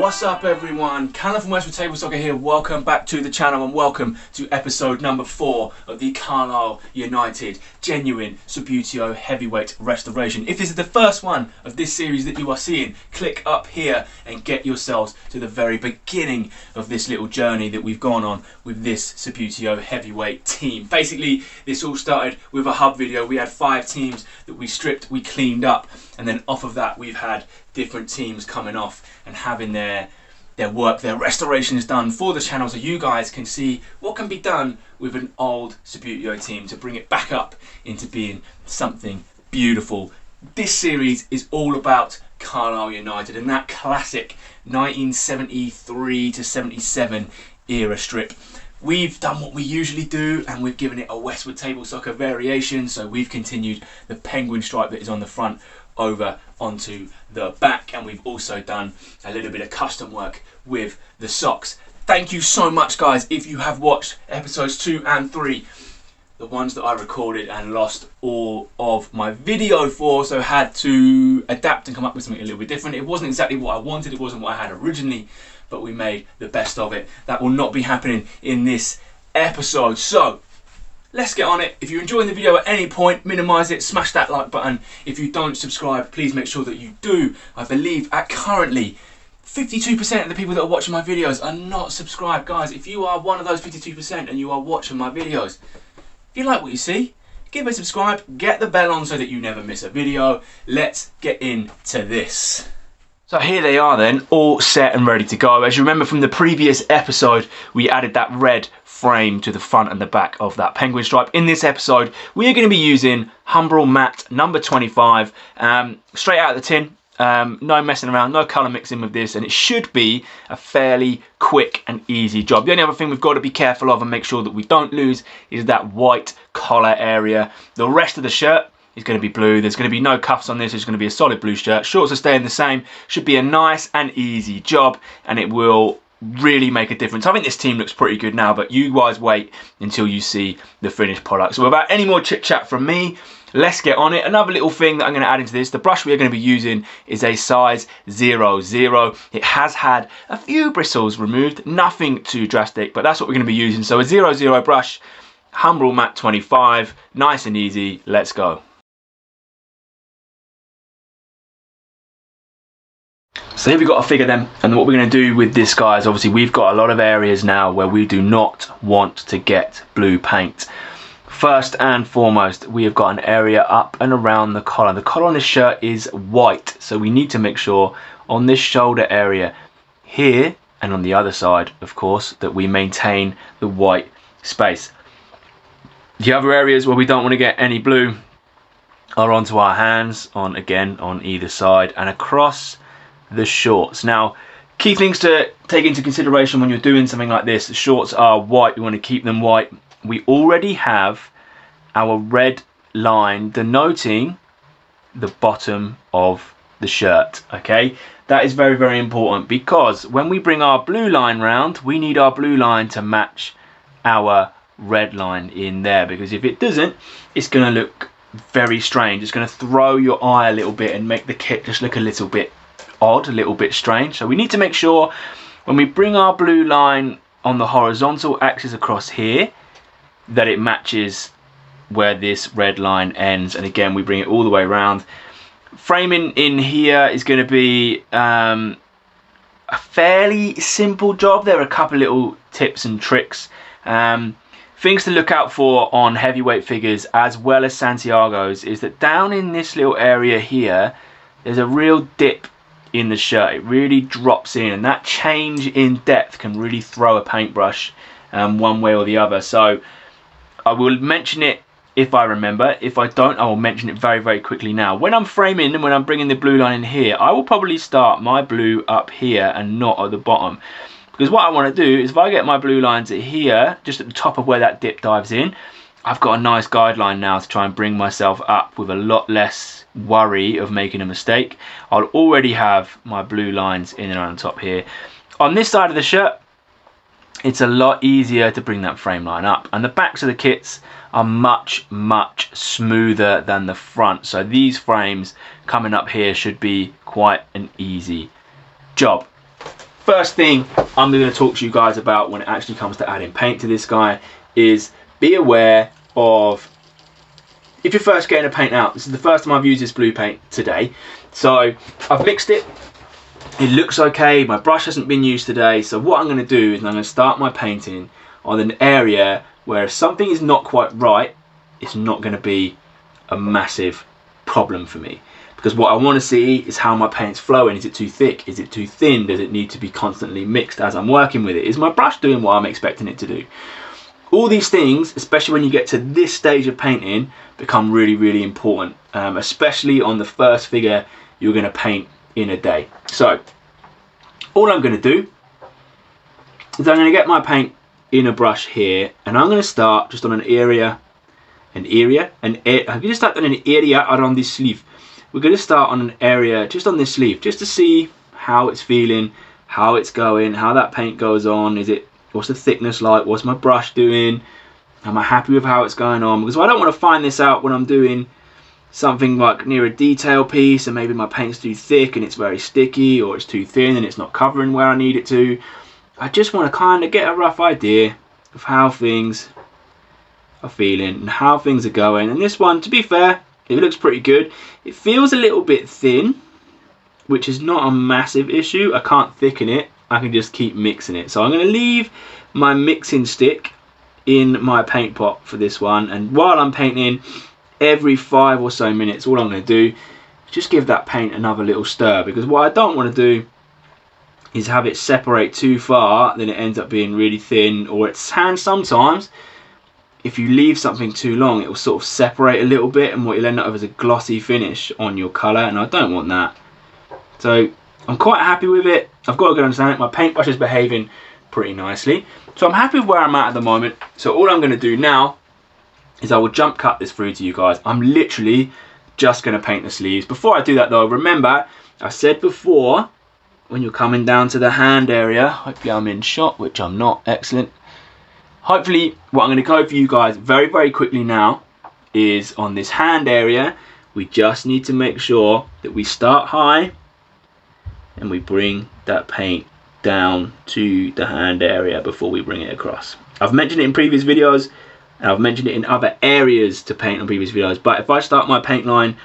What's up everyone, Callum from Westwood Table Soccer here. Welcome back to the channel and welcome to episode number 4 of the Carlisle United Genuine Subbuteo Heavyweight Restoration. If this is the first one of this series that you are seeing, click up here and get yourselves to the very beginning of this little journey that we've gone on with this Subbuteo Heavyweight team. Basically, this all started with a hub video. We had 5 teams that we stripped, we cleaned up, and then off of that we've had different teams coming off and having their work, their restorations done for the channel, so you guys can see what can be done with an old Subbuteo team to bring it back up into being something beautiful. This series is all about Carlisle United and that classic 1973 to 77 era strip. We've done what we usually do and we've given it a Westwood Table Soccer variation, so we've continued the penguin stripe that is on the front over onto the back, and we've also done a little bit of custom work with the socks. Thank you so much guys if you have watched episodes 2 and 3, the ones that I recorded and lost all of my video for, so had to adapt and come up with something a little bit different. It wasn't exactly what I wanted, it wasn't what I had originally, but we made the best of it. That will not be happening in this episode, so let's get on it. If you're enjoying the video at any point, minimize it, smash that like button. If you don't subscribe, please make sure that you do. I believe at currently 52% of the people that are watching my videos are not subscribed. Guys, if you are one of those 52% and you are watching my videos, if you like what you see, give it a subscribe, get the bell on so that you never miss a video. Let's get into this. So here they are then, all set and ready to go. As you remember from the previous episode, we added that red frame to the front and the back of that penguin stripe. In this episode, we are going to be using Humbrol Matte number 25, straight out of the tin. No messing around, no colour mixing with this, and it should be a fairly quick and easy job. The only other thing we've got to be careful of and make sure that we don't lose is that white collar area. The rest of the shirt is going to be blue. There's going to be no cuffs on this. It's going to be a solid blue shirt. Shorts are staying the same. Should be a nice and easy job, and it will really make a difference. I think this team looks pretty good now, but you guys wait until you see the finished product. So without any more chit chat from me, let's get on it. Another little thing that I'm going to add into this, the brush we are going to be using is a size 00. It has had a few bristles removed, nothing too drastic, but that's what we're going to be using. So a 00 brush, Humbrol Matte 25, nice and easy. Let's go. So here we've got a figure then, and what we're going to do with this, guys, obviously we've got a lot of areas now where we do not want to get blue paint. First and foremost, we have got an area up and around the collar. The collar on this shirt is white, so we need to make sure on this shoulder area here and on the other side, of course, that we maintain the white space. The other areas where we don't want to get any blue are onto our hands, on either side and across the shorts. Now, key things to take into consideration when you're doing something like this: the shorts are white, we want to keep them white. We already have our red line denoting the bottom of the shirt, okay? That is very, very important, because when we bring our blue line round, we need our blue line to match our red line in there, because if it doesn't, it's going to look very strange. It's going to throw your eye a little bit and make the kit just look a little bit odd, a little bit strange. So we need to make sure when we bring our blue line on the horizontal axis across here that it matches where this red line ends, and again we bring it all the way around. Framing in here is going to be a fairly simple job. There are a couple little tips and tricks, things to look out for on heavyweight figures as well as Santiago's, is that down in this little area here there's a real dip in the shirt. It really drops in, and that change in depth can really throw a paintbrush one way or the other. So I will mention it if I remember. If I don't, I will mention it very, very quickly now. When I'm framing and when I'm bringing the blue line in here, I will probably start my blue up here and not at the bottom, because what I want to do is if I get my blue lines at here, just at the top of where that dip dives in, I've got a nice guideline now to try and bring myself up with a lot less worry of making a mistake. I'll already have my blue lines in and on top here. On this side of the shirt, it's a lot easier to bring that frame line up, and the backs of the kits are much, much smoother than the front, so these frames coming up here should be quite an easy job. first thing I'm going to talk to you guys about when it actually comes to adding paint to this guy is be aware of, if you're first getting a paint out, this is the first time I've used this blue paint today. So I've mixed it, it looks okay, my brush hasn't been used today. So what I'm going to do is I'm going to start my painting on an area where if something is not quite right, it's not going to be a massive problem for me. Because what I want to see is how my paint's flowing. Is it too thick? Is it too thin? Does it need to be constantly mixed as I'm working with it? Is my brush doing what I'm expecting it to do? All these things, especially when you get to this stage of painting, become really, really important, especially on the first figure you're going to paint in a day. So all I'm going to do is I'm going to get my paint in a brush here, and I'm going to start just on an area, I'm going to start on an area around this sleeve. We're going to start on an area just on this sleeve, just to see how it's feeling, how it's going, how that paint goes on. What's the thickness like? What's my brush doing? Am I happy with how it's going on? Because I don't want to find this out when I'm doing something like near a detail piece and maybe my paint's too thick and it's very sticky, or it's too thin and it's not covering where I need it to. I just want to kind of get a rough idea of how things are feeling and how things are going. And this one, to be fair, it looks pretty good. It feels a little bit thin, which is not a massive issue. I can't thicken it, I can just keep mixing it. So I'm going to leave my mixing stick in my paint pot for this one, and while I'm painting, every 5 or so minutes, all I'm going to do is just give that paint another little stir, because what I don't want to do is have it separate too far, then it ends up being really thin, or it's hand sometimes. If you leave something too long, it will sort of separate a little bit, and what you'll end up with is a glossy finish on your colour, and I don't want that. So I'm quite happy with it. I've got a good understanding. My paintbrush is behaving pretty nicely, so I'm happy with where I'm at the moment. So all I'm going to do now is I will jump cut this through to you guys. I'm literally just going to paint the sleeves. Before I do that though, remember I said before, when you're coming down to the hand area, hopefully I'm in shot, which I'm not, excellent. Hopefully what I'm going to go for you guys very, very quickly now is on this hand area, we just need to make sure that we start high and we bring that paint down to the hand area before we bring it across. I've mentioned it in previous videos, and I've mentioned it in other areas to paint on previous videos, but if I start my paint line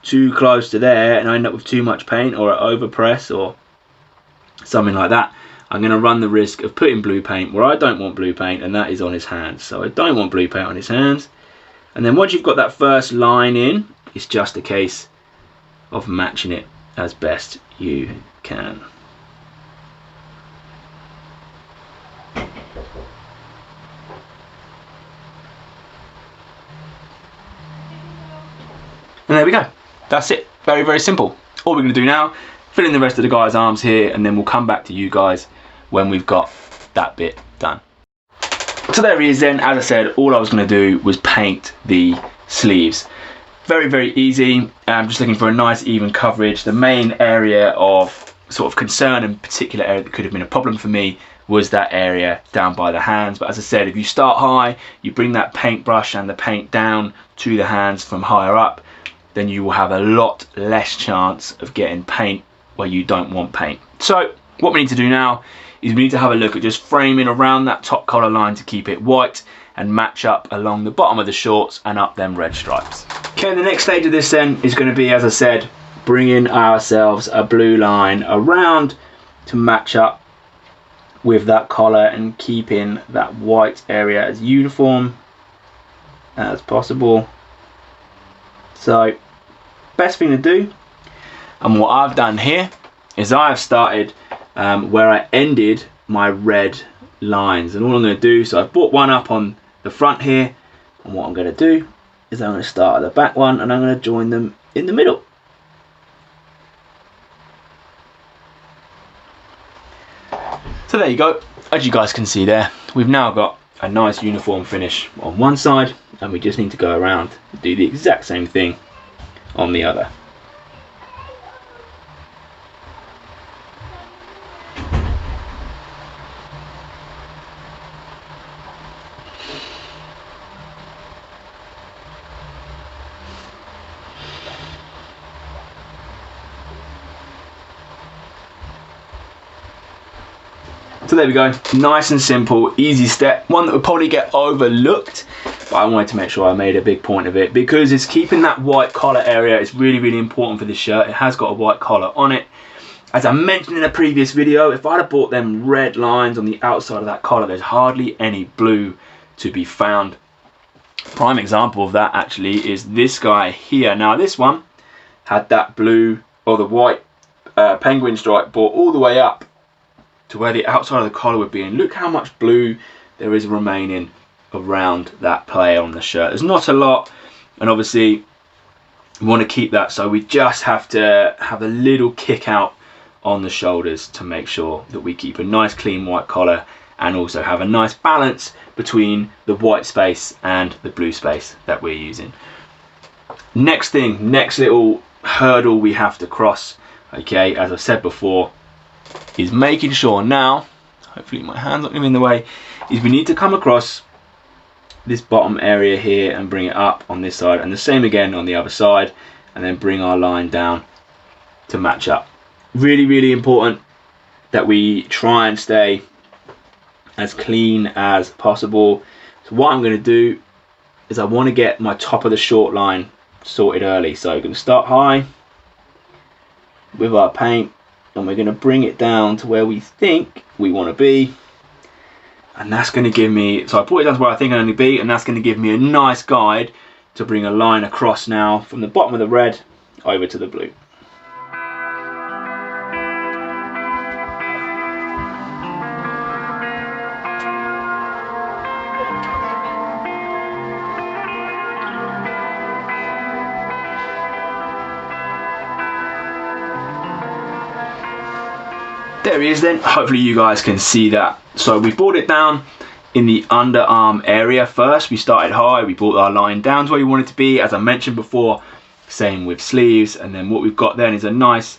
too close to there and I end up with too much paint, or I overpress or something like that, I'm going to run the risk of putting blue paint where I don't want blue paint, and that is on his hands. So I don't want blue paint on his hands. And then once you've got that first line in, it's just a case of matching it as best you can. And there we go. That's it. Very, very simple. All we're going to do now, fill in the rest of the guy's arms here, and then we'll come back to you guys when we've got that bit done. So there he is then. As I said, all I was going to do was paint the sleeves. Very, very easy. I'm just looking for a nice even coverage. The main area of sort of concern, and particular area that could have been a problem for me, was that area down by the hands. But as I said, if you start high, you bring that paintbrush and the paint down to the hands from higher up, then you will have a lot less chance of getting paint where you don't want paint. So what we need to do now is we need to have a look at just framing around that top collar line to keep it white and match up along the bottom of the shorts and up them red stripes. Okay, the next stage of this then is going to be, as I said, bringing ourselves a blue line around to match up with that collar and keeping that white area as uniform as possible. So best thing to do, and what I've done here is I've started where I ended my red lines, and all I'm going to do, so I've brought one up on the front here, and what I'm going to do is I'm going to start at the back one and I'm going to join them in the middle. So there you go. As you guys can see there, we've now got a nice uniform finish on one side, and we just need to go around and do the exact same thing on the other. So there we go, nice and simple, easy step, one that would probably get overlooked, but I wanted to make sure I made a big point of it because it's keeping that white collar area. It's really, really important for this shirt. It has got a white collar on it. As I mentioned in a previous video, if I'd have bought them red lines on the outside of that collar, there's hardly any blue to be found. Prime example of that actually is this guy here. Now this one had that blue or the white penguin stripe brought all the way up to where the outside of the collar would be, and look how much blue there is remaining around that player on the shirt. There's not a lot, and obviously we want to keep that, so we just have to have a little kick out on the shoulders to make sure that we keep a nice clean white collar and also have a nice balance between the white space and the blue space that we're using. Next thing, next little hurdle we have to cross, okay, as I've said before, is making sure now, hopefully my hand's not going to be in the way, is we need to come across this bottom area here and bring it up on this side, and the same again on the other side, and then bring our line down to match up. Really, really important that we try and stay as clean as possible. So what I'm going to do is I want to get my top of the short line sorted early. So we're going to start high with our paint, and we're going to bring it down to where we think we want to be, and that's going to give me, so I put it down to where I think I need to be, and that's going to give me a nice guide to bring a line across now from the bottom of the red over to the blue. There he is then, hopefully you guys can see that. So we brought it down in the underarm area first. We started high, we brought our line down to where we want it to be, as I mentioned before, same with sleeves, and then what we've got then is a nice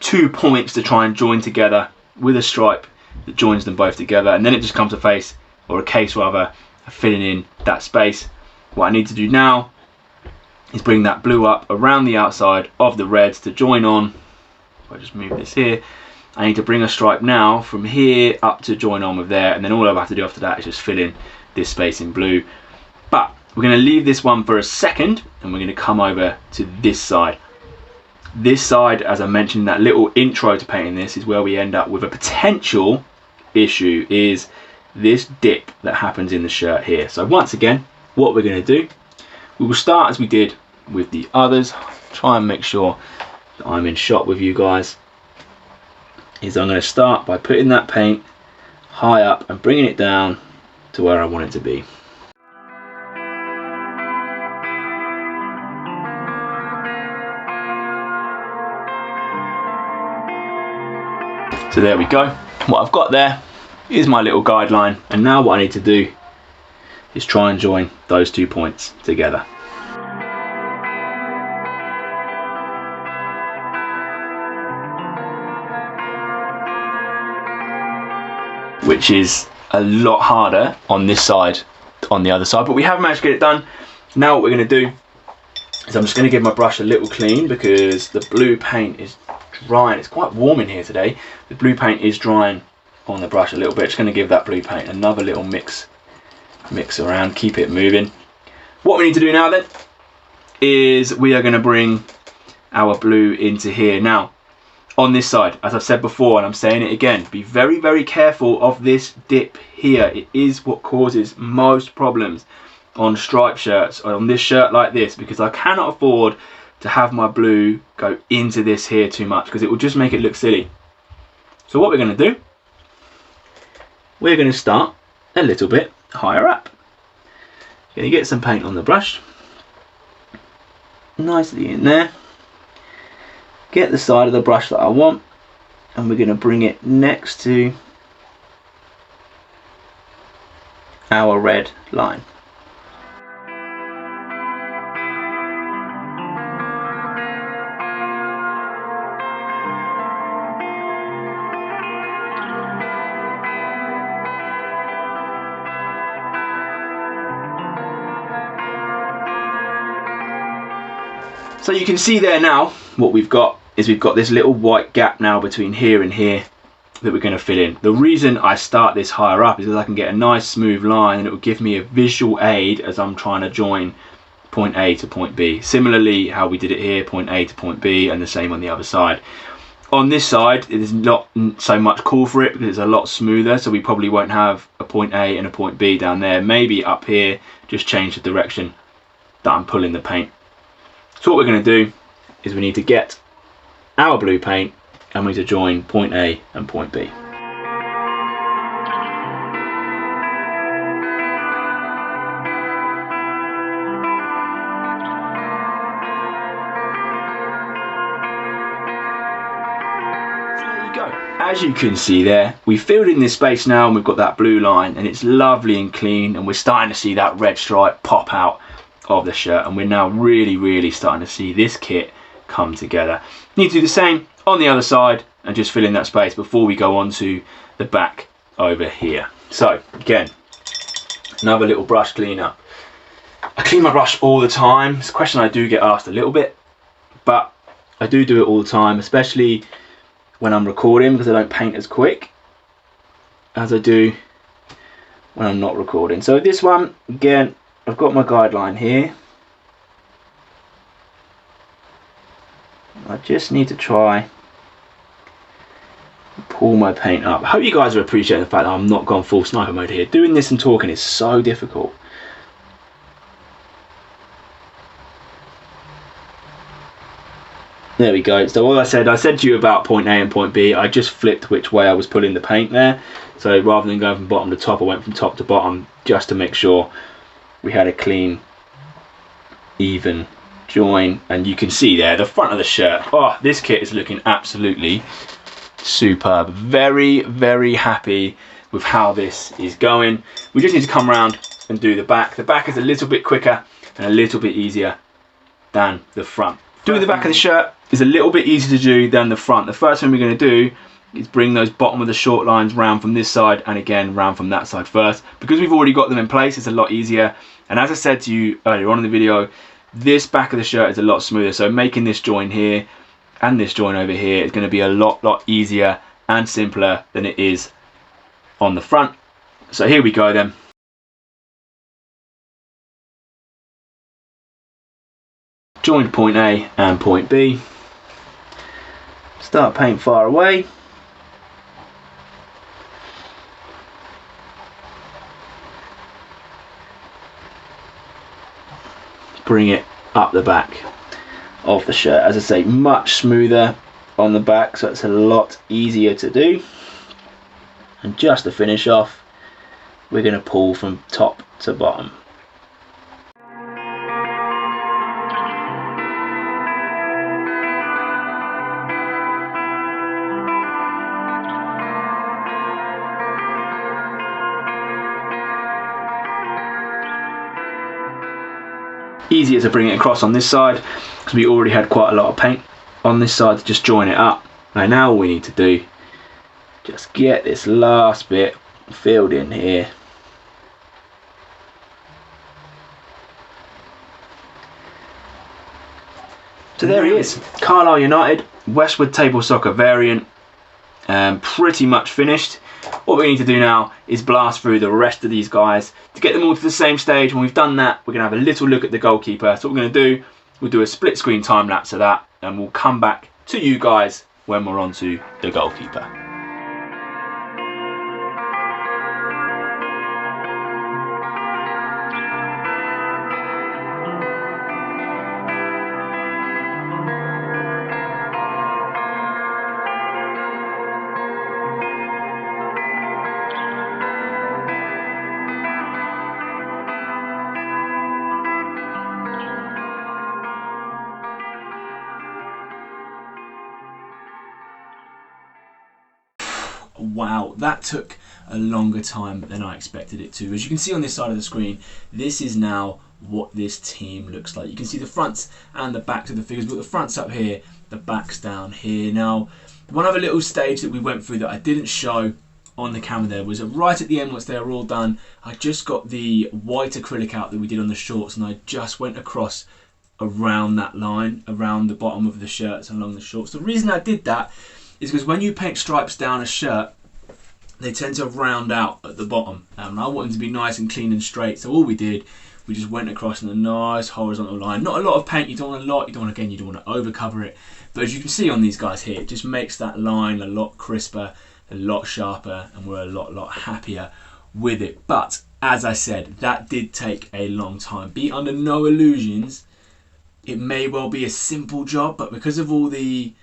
2 points to try and join together with a stripe that joins them both together, and then it just comes a case rather, of filling in that space. What I need to do now is bring that blue up around the outside of the reds to join on. If I just move this here, I need to bring a stripe now from here up to join on with there, and then all I have to do after that is just fill in this space in blue. But we're going to leave this one for a second, and we're going to come over to this side. This side, as I mentioned in that little intro to painting this, is where we end up with a potential issue, is this dip that happens in the shirt here. So once again, what we're going to do, we will start as we did with the others. Try and make sure that I'm in shot with you guys. Is I'm going to start by putting that paint high up and bringing it down to where I want it to be. So there we go. What I've got there is my little guideline, and now what I need to do is try and join those 2 points together. Which is a lot harder on this side on the other side, but we have managed to get it done. Now what we're going to do is I'm just going to give my brush a little clean because the blue paint is drying. It's quite warm in here today. The blue paint is drying on the brush a little bit. Just going to give that blue paint another little mix around, keep it moving. What we need to do now then is we are going to bring our blue into here. Now on this side, as I've said before, and I'm saying it again, be very, very careful of this dip here. It is what causes most problems on striped shirts, or on this shirt like this, because I cannot afford to have my blue go into this here too much, because it will just make it look silly. So what we're going to do, we're going to start a little bit higher up. Going to get some paint on the brush, nicely in there. Get the side of the brush that I want, and we're going to bring it next to our red line. So you can see there now what we've got is we've got this little white gap now between here and here, that we're going to fill in. The reason I start this higher up is because I can get a nice smooth line, and it will give me a visual aid as I'm trying to join point A to point B. Similarly, how we did it here, point A to point B, and the same on the other side. On this side, there's not so much call for it because it's a lot smoother, so we probably won't have a point A and a point B down there. Maybe up here, just change the direction that I'm pulling the paint. So what we're going to do is we need to get our blue paint and we need to join point A and point B. As you can see there, we've filled in this space now and we've got that blue line and it's lovely and clean, and we're starting to see that red stripe pop out of the shirt, and we're now really starting to see this kit come together. Need to do the same on the other side and just fill in that space before we go on to the back over here. So again, another little brush cleanup. I clean my brush all the time. It's a question I do get asked a little bit, but I do it all the time, especially when I'm recording, because I don't paint as quick as I do when I'm not recording. So this one, again, I've got my guideline here. I just need to try and pull my paint up. I hope you guys are appreciating the fact that I'm not gone full sniper mode here. Doing this and talking is so difficult. There we go. So all I said to you about point A and point B, I just flipped which way I was pulling the paint there. So rather than going from bottom to top, I went from top to bottom just to make sure we had a clean, even join. And you can see there, the front of the shirt. Oh, this kit is looking absolutely superb. Very happy with how this is going. We just need to come around and do the back. The back is a little bit quicker and a little bit easier than the front. Doing the back of the shirt is a little bit easier to do than the front. The first thing we're going to do is bring those bottom of the short lines round from this side and again round from that side first. Because we've already got them in place, it's a lot easier. And as I said to you earlier on in the video, this back of the shirt is a lot smoother. So making this join here and this join over here is going to be a lot easier and simpler than it is on the front. So here we go then. Join point A and point B. Start paint far away. Bring it up the back of the shirt. As I say, much smoother on the back, so it's a lot easier to do. And just to finish off, we're going to pull from top to bottom. Easier to bring it across on this side because we already had quite a lot of paint on this side to just join it up. Now all we need to do, just get this last bit filled in here. So there he is, Carlisle United Westwood Table Soccer variant, pretty much finished. What we need to do now is blast through the rest of these guys to get them all to the same stage. When we've done that, we're going to have a little look at the goalkeeper. So what we're going to do, we'll do a split screen time lapse of that, and we'll come back to you guys when we're on to the goalkeeper. Wow, that took a longer time than I expected it to. As you can see on this side of the screen, this is now what this team looks like. You can see the fronts and the backs of the figures, but the front's up here, the back's down here. Now, one other little stage that we went through that I didn't show on the camera there was that right at the end, once they were all done, I just got the white acrylic out that we did on the shorts, and I just went across around that line, around the bottom of the shirts and along the shorts. The reason I did that is because when you paint stripes down a shirt, they tend to round out at the bottom. And I want them to be nice and clean and straight. So all we did, we just went across in a nice horizontal line. Not a lot of paint, you don't want a lot, you don't want to overcover it. But as you can see on these guys here, it just makes that line a lot crisper, a lot sharper, and we're a lot happier with it. But as I said, that did take a long time. Be under no illusions, it may well be a simple job, but because of all the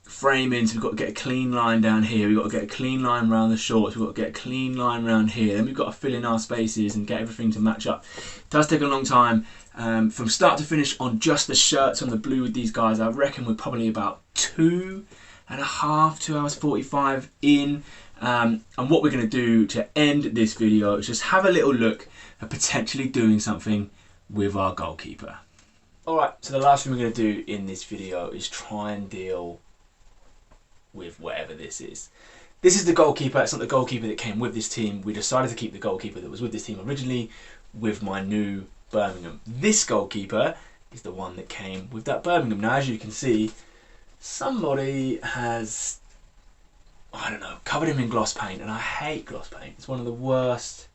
framings, we've got to get a clean line down here, we've got to get a clean line around the shorts, we've got to get a clean line around here, then we've got to fill in our spaces and get everything to match up. It does take a long time. From start to finish on just the shirts on the blue with these guys, I reckon we're probably about 2 hours 45 in. And what we're going to do to end this video is just have a little look at potentially doing something with our goalkeeper. Alright, so the last thing we're going to do in this video is try and deal with whatever this is. This is the goalkeeper. It's not the goalkeeper that came with this team. We decided to keep the goalkeeper that was with this team originally with my new Birmingham. This goalkeeper is the one that came with that Birmingham. Now, as you can see, somebody has, I don't know, covered him in gloss paint, and I hate gloss paint. It's one of the worst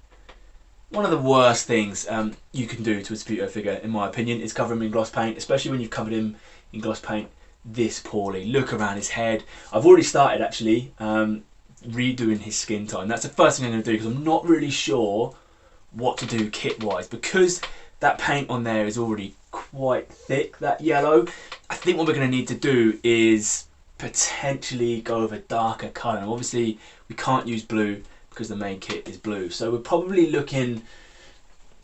things you can do to a Subbuteo figure, in my opinion, is cover him in gloss paint, especially when you've covered him in gloss paint this poorly. Look around his head. I've already started actually redoing his skin tone. That's the first thing I'm going to do, because I'm not really sure what to do kit wise, because that paint on there is already quite thick, that yellow. I think what we're going to need to do is potentially go with a darker colour. And obviously we can't use blue because the main kit is blue, so we're probably looking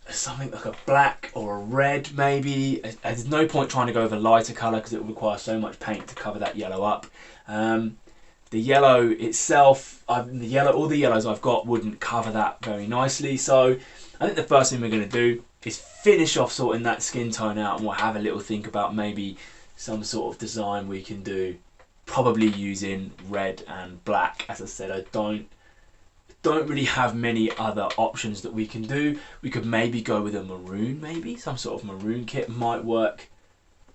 at something like a black or a red maybe. There's no point trying to go with a lighter colour because it will require so much paint to cover that yellow up. The yellow itself, all the yellows I've got wouldn't cover that very nicely, so I think the first thing we're going to do is finish off sorting that skin tone out, and we'll have a little think about maybe some sort of design we can do, probably using red and black. As I said, I don't really have many other options that we can do. We could maybe go with a maroon, maybe some sort of maroon kit might work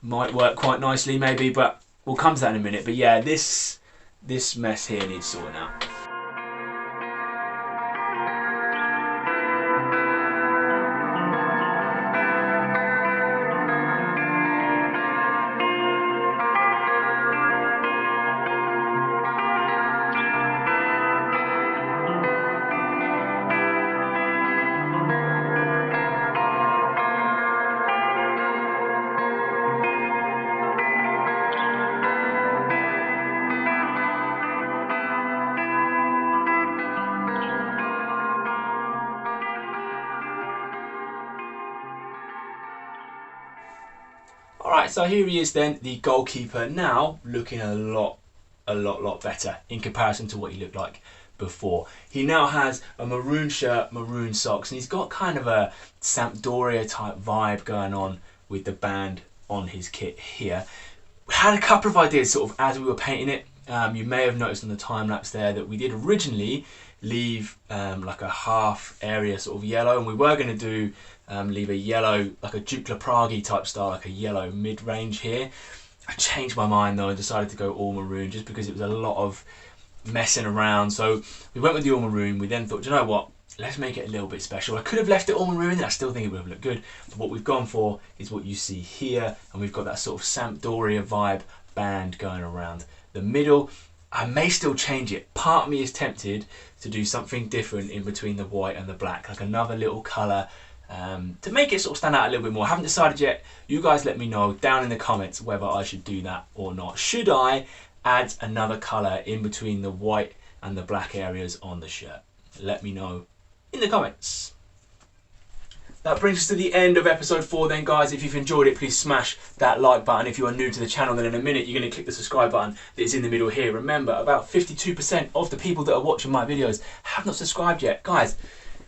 quite nicely maybe, but we'll come to that in a minute. But yeah, this mess here needs sorting out. Alright, so here he is then, the goalkeeper, now looking a lot better in comparison to what he looked like before. He now has a maroon shirt, maroon socks, and he's got kind of a Sampdoria type vibe going on with the band on his kit here. We had a couple of ideas sort of as we were painting it. You may have noticed on the time lapse there that we did originally leave like a half area sort of yellow, and we were going to do leave a yellow, like a Dukla Prague type style, like a yellow mid-range here. I changed my mind though and decided to go all maroon just because it was a lot of messing around. So we went with the all maroon. We then thought, you know what, let's make it a little bit special. I could have left it all maroon and I still think it would have looked good. But what we've gone for is what you see here, and we've got that sort of Sampdoria vibe band going around the middle. I may still change it. Part of me is tempted to do something different in between the white and the black, like another little colour, to make it sort of stand out a little bit more. I haven't decided yet. You guys let me know down in the comments whether I should do that or not. Should I add another colour in between the white and the black areas on the shirt? Let me know in the comments. That brings us to the end of episode 4 then, guys. If you've enjoyed it, please smash that like button. If you are new to the channel, then in a minute you're going to click the subscribe button that is in the middle here. Remember, about 52% of the people that are watching my videos have not subscribed yet. Guys,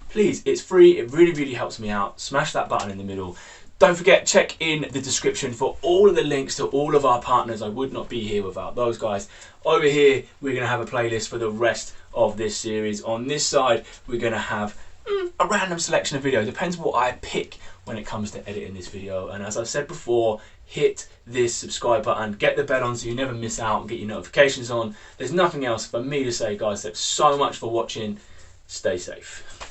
please, it's free. It really helps me out. Smash that button in the middle. Don't forget, check in the description for all of the links to all of our partners. I would not be here without those guys. Over here, we're going to have a playlist for the rest of this series. On this side, we're going to have a random selection of video. It depends what I pick when it comes to editing this video. And as I've said before, hit this subscribe button, get the bell on so you never miss out and get your notifications on. There's nothing else for me to say, guys. Thanks so much for watching. Stay safe.